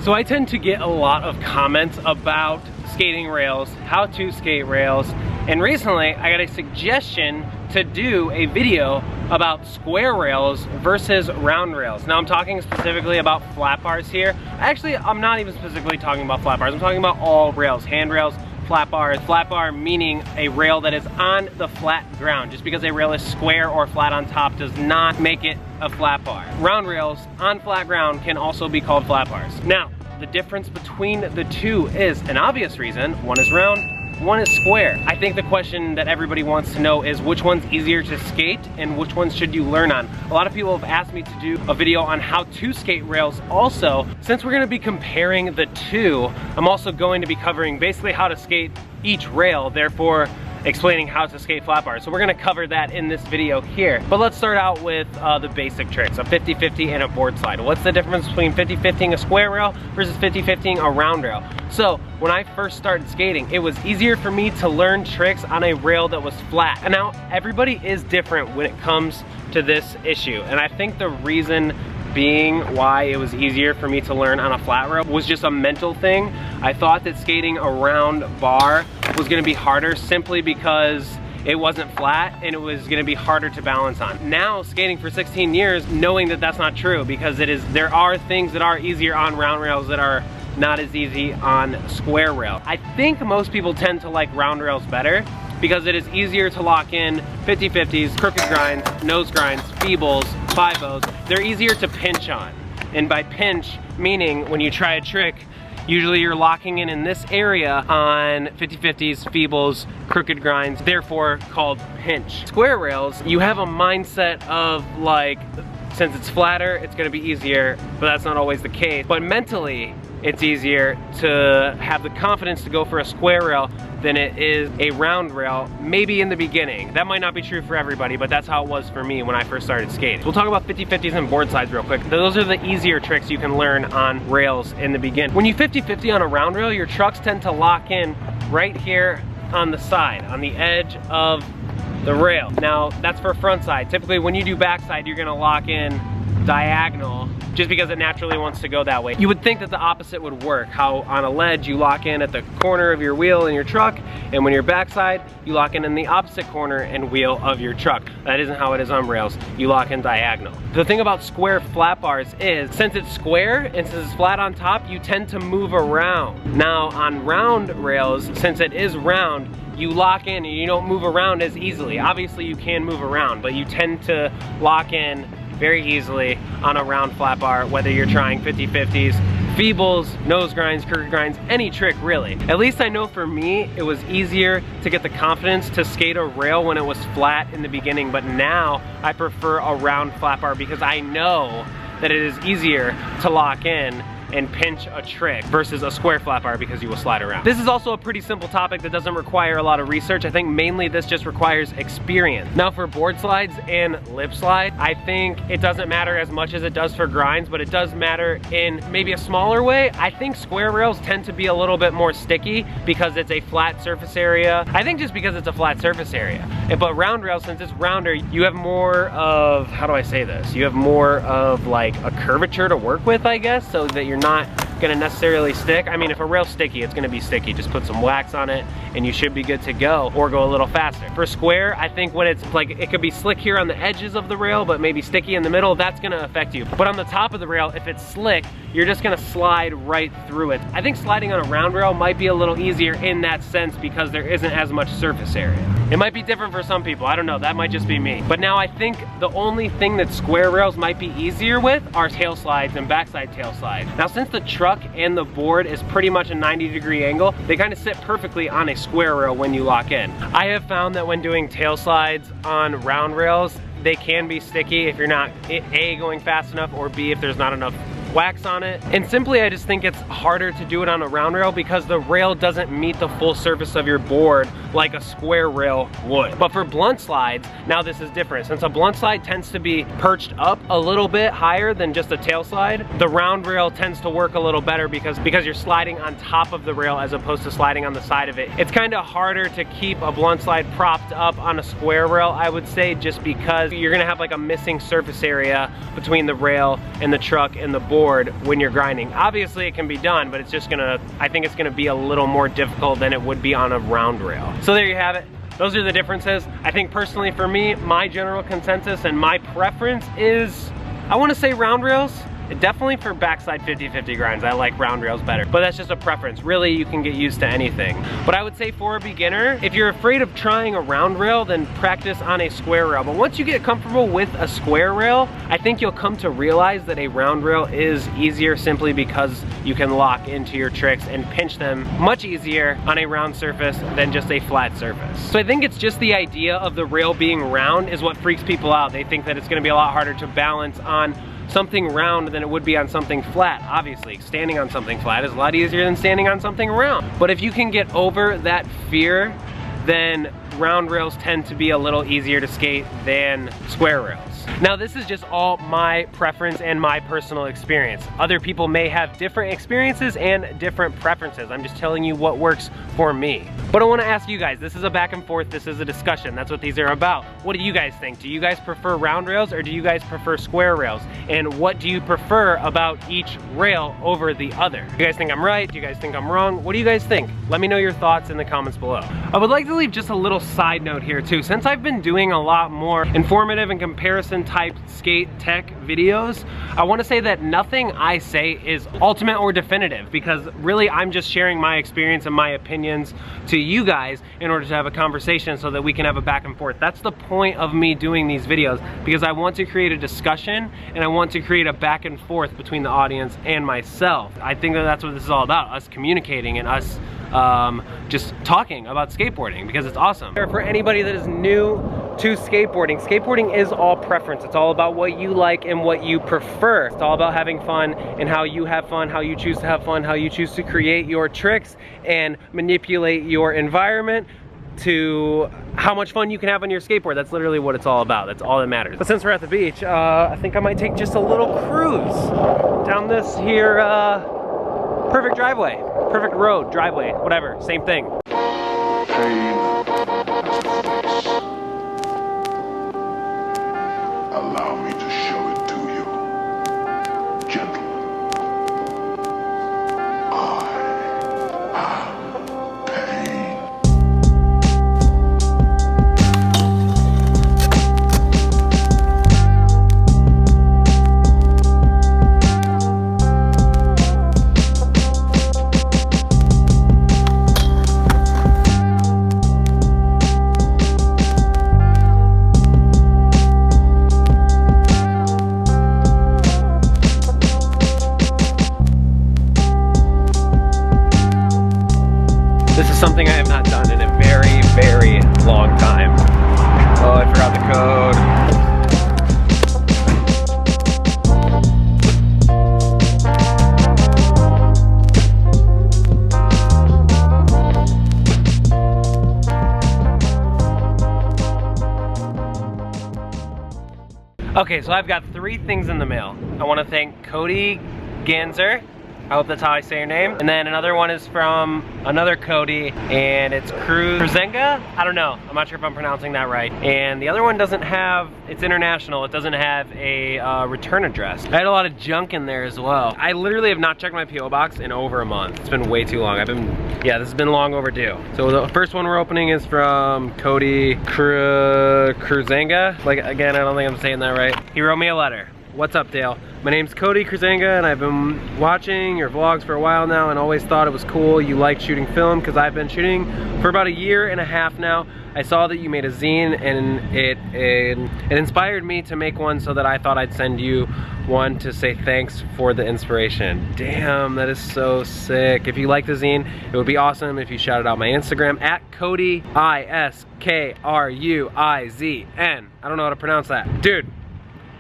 So I tend to get a lot of comments about skating rails, how to skate rails, and recently I got a suggestion to do a video about square rails versus round rails. Now I'm talking specifically about flat bars here. Actually, I'm not even specifically talking about flat bars. I'm talking about all rails, handrails, flat bars. Flat bar meaning a rail that is on the flat ground. Just because a rail is square or flat on top does not make it a flat bar. Round rails on flat ground can also be called flat bars. Now, the difference between the two is an obvious reason. One is round, one is square. I think the question that everybody wants to know is which one's easier to skate and which ones should you learn on. A lot of people have asked me to do a video on how to skate rails also. Since we're gonna be comparing the two, I'm also going to be covering basically how to skate each rail, therefore explaining how to skate flat bars. So we're gonna cover that in this video here. But let's start out with the basic tricks, a 50-50 and a board slide. What's the difference between 50-50ing a square rail versus 50-50ing a round rail? So when I first started skating, it was easier for me to learn tricks on a rail that was flat. And now everybody is different when it comes to this issue. And I think the reason being why it was easier for me to learn on a flat rail was just a mental thing. I thought that skating a round bar was gonna be harder simply because it wasn't flat and it was gonna be harder to balance on. Now, skating for 16 years, knowing that that's not true because there are things that are easier on round rails that are not as easy on square rail. I think most people tend to like round rails better because it is easier to lock in 50-50s, crooked grinds, nose grinds, feebles, 5-0s. They're easier to pinch on. And by pinch, meaning when you try a trick, usually you're locking in this area on 50-50s, feebles, crooked grinds, therefore called pinch. Square rails, you have a mindset of like, since it's flatter, it's gonna be easier, but that's not always the case. But mentally, it's easier to have the confidence to go for a square rail than it is a round rail, maybe in the beginning. That might not be true for everybody, but that's how it was for me when I first started skating. We'll talk about 50-50s and board slides real quick. Those are the easier tricks you can learn on rails in the beginning. When you 50-50 on a round rail, your trucks tend to lock in right here on the side, on the edge of the rail. Now, that's for front side. Typically, when you do backside, you're gonna lock in diagonal just because it naturally wants to go that way. You would think that the opposite would work, how on a ledge you lock in at the corner of your wheel in your truck, and when you're backside, you lock in the opposite corner and wheel of your truck. That isn't how it is on rails. You lock in diagonal. The thing about square flat bars is, since it's square and since it's flat on top, you tend to move around. Now on round rails, since it is round, you lock in and you don't move around as easily. Obviously you can move around, but you tend to lock in very easily on a round flat bar, whether you're trying 50-50s, feebles, nose grinds, crooked grinds, any trick really. At least I know for me, it was easier to get the confidence to skate a rail when it was flat in the beginning, but now I prefer a round flat bar because I know that it is easier to lock in and pinch a trick versus a square flat bar because you will slide around. This is also a pretty simple topic that doesn't require a lot of research. I think mainly this just requires experience. Now for board slides and lip slide, I think it doesn't matter as much as it does for grinds, but it does matter in maybe a smaller way. I think square rails tend to be a little bit more sticky because it's a flat surface area. I think just because it's a flat surface area. But round rails, since it's rounder, you have more of, how do I say this? You have more of like a curvature to work with, I guess, so that you're not gonna necessarily stick. I mean, if a rail's sticky, it's gonna be sticky. Just put some wax on it and you should be good to go, or go a little faster. For square, I think when it's like, it could be slick here on the edges of the rail, but maybe sticky in the middle, that's gonna affect you. But on the top of the rail, if it's slick, you're just gonna slide right through it. I think sliding on a round rail might be a little easier in that sense because there isn't as much surface area. It might be different for some people, I don't know, that might just be me. But now I think the only thing that square rails might be easier with are tail slides and backside tail slides. Now since the truck and the board is pretty much a 90-degree angle, they kind of sit perfectly on a square rail when you lock in. I have found that when doing tail slides on round rails, they can be sticky if you're not A, going fast enough, or B, if there's not enough wax on it. And simply, I just think it's harder to do it on a round rail because the rail doesn't meet the full surface of your board like a square rail would. But for blunt slides, now this is different. Since a blunt slide tends to be perched up a little bit higher than just a tail slide, the round rail tends to work a little better because you're sliding on top of the rail as opposed to sliding on the side of it. It's kind of harder to keep a blunt slide propped up on a square rail, I would say, just because you're gonna have like a missing surface area between the rail and the truck and the board. board when you're grinding. Obviously it can be done, but it's just gonna, I think it's gonna be a little more difficult than it would be on a round rail. So there you have it. Those are the differences. I think personally for me, my general consensus and my preference is, I wanna say round rails. Definitely for backside 50-50 grinds, I like round rails better, but that's just a preference. Really, you can get used to anything. But I would say for a beginner, if you're afraid of trying a round rail, then practice on a square rail. But once you get comfortable with a square rail, I think you'll come to realize that a round rail is easier simply because you can lock into your tricks and pinch them much easier on a round surface than just a flat surface. So I think it's just the idea of the rail being round is what freaks people out. They think that it's gonna be a lot harder to balance on something round than it would be on something flat. Obviously, standing on something flat is a lot easier than standing on something round. But if you can get over that fear, then round rails tend to be a little easier to skate than square rails. Now this is just all my preference and my personal experience. Other people may have different experiences and different preferences. I'm just telling you what works for me. But I want to ask you guys, this is a back and forth, this is a discussion, that's what these are about. What do you guys think? Do you guys prefer round rails or do you guys prefer square rails? And what do you prefer about each rail over the other? Do you guys think I'm right? Do you guys think I'm wrong? What do you guys think? Let me know your thoughts in the comments below. I would like to leave just a little side note here too. Since I've been doing a lot more informative and comparison type skate tech videos, I want to say that nothing I say is ultimate or definitive, because really I'm just sharing my experience and my opinions to you guys in order to have a conversation so that we can have a back and forth. That's the point of me doing these videos, because I want to create a discussion and I want to create a back and forth between the audience and myself. I think that that's what this is all about, us communicating and us just talking about skateboarding, because it's awesome. For anybody that is new to skateboarding, skateboarding is all preference. It's all about what you like and what you prefer. It's all about having fun and how you have fun, how you choose to have fun, how you choose to create your tricks and manipulate your environment to how much fun you can have on your skateboard. That's literally what it's all about. That's all that matters. But since we're at the beach, I think I might take just a little cruise down this here perfect driveway, perfect road, driveway, whatever, same thing. Allow me to show it to you. Gentle. I am pain. This is something I have not done in a very, very long time. Oh, I forgot the code. Okay, so I've got 3 things in the mail. I want to thank Cody Ganser. I hope that's how I say your name. And then another one is from another Cody, and it's Kruzenga? I don't know. I'm not sure if I'm pronouncing that right. And the other one doesn't have, it's international. It doesn't have a return address. I had a lot of junk in there as well. I literally have not checked my P.O. box in over a month. It's been way too long. Yeah, this has been long overdue. So the first one we're opening is from Cody Kruzenga. Like, again, I don't think I'm saying that right. He wrote me a letter. What's up, Dale? My name's Cody Kruzenga, and I've been watching your vlogs for a while now and always thought it was cool you liked shooting film, because I've been shooting for about 1.5 years now. I saw that you made a zine, and it inspired me to make one, so that I thought I'd send you one to say thanks for the inspiration. Damn, that is so sick. If you like the zine, it would be awesome if you shouted out my Instagram at Cody ISKRUIZN. I don't know how to pronounce that. Dude,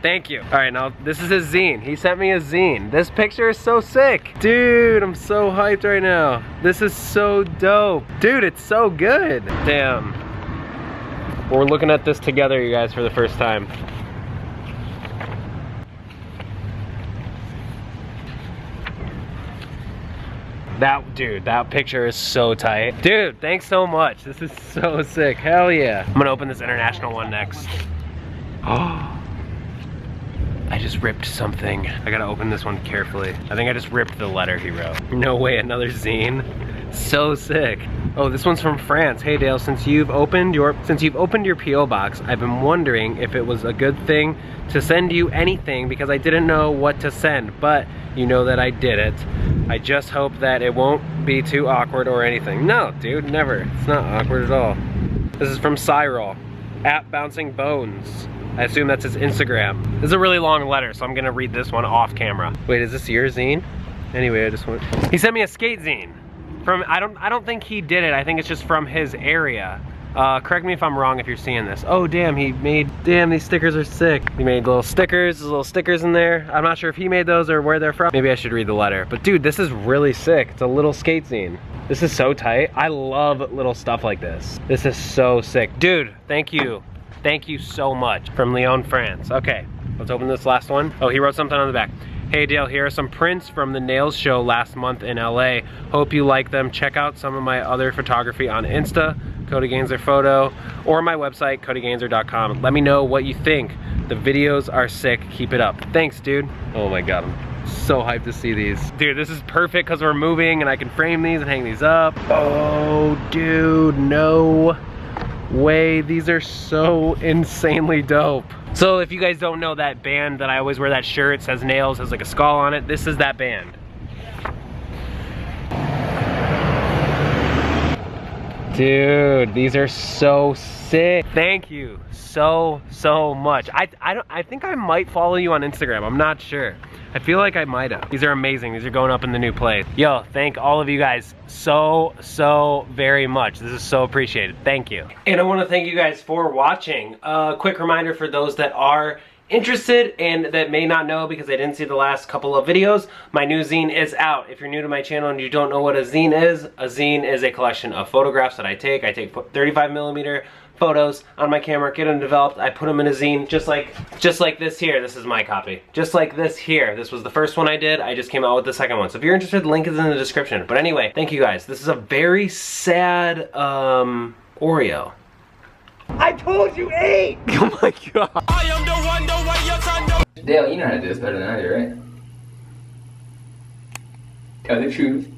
thank you. All right, now this is his zine. He sent me a zine. This picture is so sick. Dude, I'm so hyped right now. This is so dope. Dude, it's so good. Damn. We're looking at this together, you guys, for the first time. Dude, that picture is so tight. Dude, thanks so much. This is so sick. Hell yeah. I'm gonna open this international one next. Oh. I just ripped something. I gotta open this one carefully. I think I just ripped the letter he wrote. No way, another zine. So sick. Oh, this one's from France. Hey Dale, since you've opened your PO box, I've been wondering if it was a good thing to send you anything because I didn't know what to send, but you know that I did it. I just hope that it won't be too awkward or anything. No, dude, never. It's not awkward at all. This is from Cyril, @BouncingBones. I assume that's his Instagram. This is a really long letter, so I'm gonna read this one off camera. Wait, is this your zine? Anyway, I just want. He sent me a skate zine. From, I don't think he did it. I think it's just from his area. Correct me if I'm wrong if you're seeing this. Oh damn, damn, these stickers are sick. He made little stickers, there's little stickers in there. I'm not sure if he made those or where they're from. Maybe I should read the letter. But dude, this is really sick. It's a little skate zine. This is so tight. I love little stuff like this. This is so sick. Dude, thank you. Thank you so much. From Lyon, France. Okay, let's open this last one. Oh, he wrote something on the back. Hey Dale, here are some prints from the Nails show last month in LA. Hope you like them. Check out some of my other photography on Insta, Cody Gainzer Photo, or my website, codygainzer.com. Let me know what you think. The videos are sick. Keep it up. Thanks, dude. Oh my God, I'm so hyped to see these. Dude, this is perfect because we're moving and I can frame these and hang these up. Oh, dude, no way. These are so insanely dope. So if you guys don't know that band that I always wear that shirt, it says Nails, has like a skull on it. This is that band. Dude, these are so sick. Thank you so much. I think I might follow you on Instagram. I'm not sure. I feel like I might have. These are amazing. These are going up in the new place. Yo, thank all of you guys so very much. This is so appreciated. Thank you. And I want to thank you guys for watching. Quick reminder for those that are interested and that may not know because I didn't see the last couple of videos, my new zine is out. If you're new to my channel and you don't know what a zine is a collection of photographs that I take. I take 35mm photos on my camera, get them developed, I put them in a zine just like this here. This is my copy. Just like this here. This was the first one I did. I just came out with the second one. So if you're interested, the link is in the description. But anyway, thank you guys. This is a very sad Oreo. I told you 8! Oh my God. I am the way your son Dale, you know how to do this better than I do, right? Tell the truth.